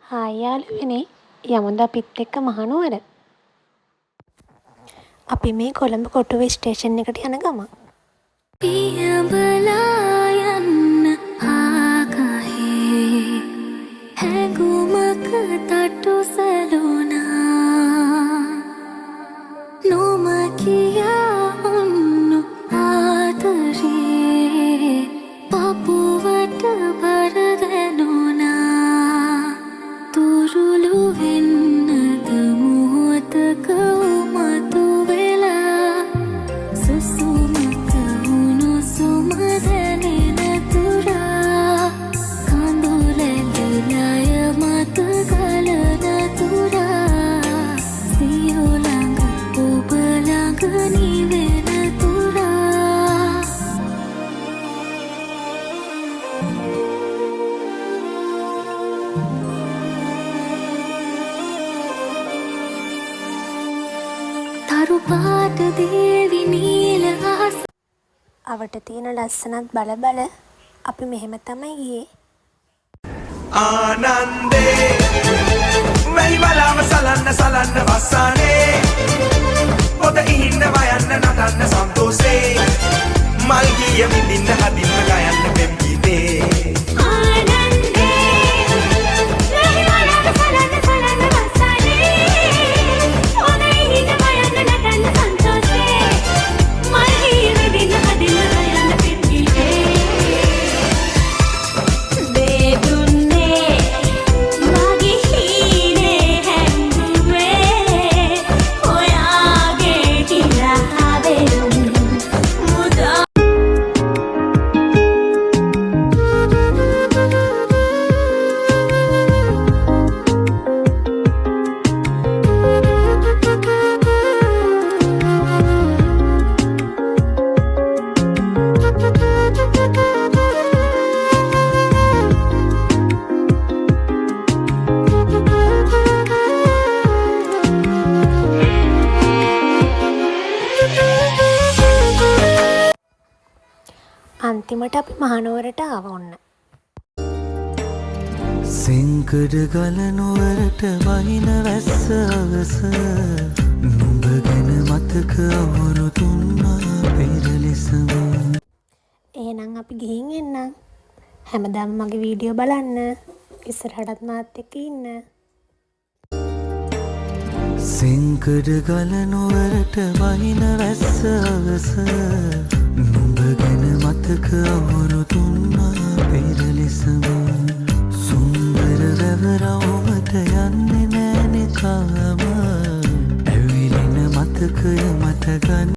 Hi යාළුවනේ යමුද අපිත් එක්ක මහනුවර. අපි මේ කොළඹ කොටුවේ ස්ටේෂන් එකට යන ගමන්. පියඹලා යන්න ආකාහේ හැඟුමක තටු සැලුණා නොම කියා ඔන්නු ආදරේ පපුවට බර දැනුණා තුරුළු වෙන්නද මුහුවතක උමතු වෙලා සුසුමක උණුසුම දැනෙන තුරා කඳුලැලි ලය මත ගලන තුරා සියෝ ළඟ ඔබ ළඟ නිවෙන තුරා තරු පාට දේවි නීල ආස අවට තියෙන ලස්සනත් බල බල අපි මෙහෙම තමයි ගියේ. ආනන්දේ මෙහි බලාම සලන්න සලන්න වස්සානේ පොත ඉහින්න වයන්න නටන්න සන්තෝෂේ මල් ගිය විඳින්න හදින්න ගයන්න පෙම් ගීතේ අන්තිමට අපි මහනුවරට ආව ඔන්න. සිංකඩ ගලනුවරට වහින වැස්ස අවස නුඹ ගැන මතක අවුරු තුන්නා පෙරලෙසම. එහෙනම් අපි ගිහින් එන්නම්. හැමදාම මගේ වීඩියෝ බලන්න. ඉස්සරහටත් මාත් එක්ක ඉන්න. සිංකඩ ගලනුවරට වහින වැස්ස අවස නුඹ ගැන මතක අවුරු තුන්නා පෙරලෙසම. සුන්දර රැවරවුමට යන්නේ නෑනේ තාම ඇවිලෙන මතකය මට ගන්න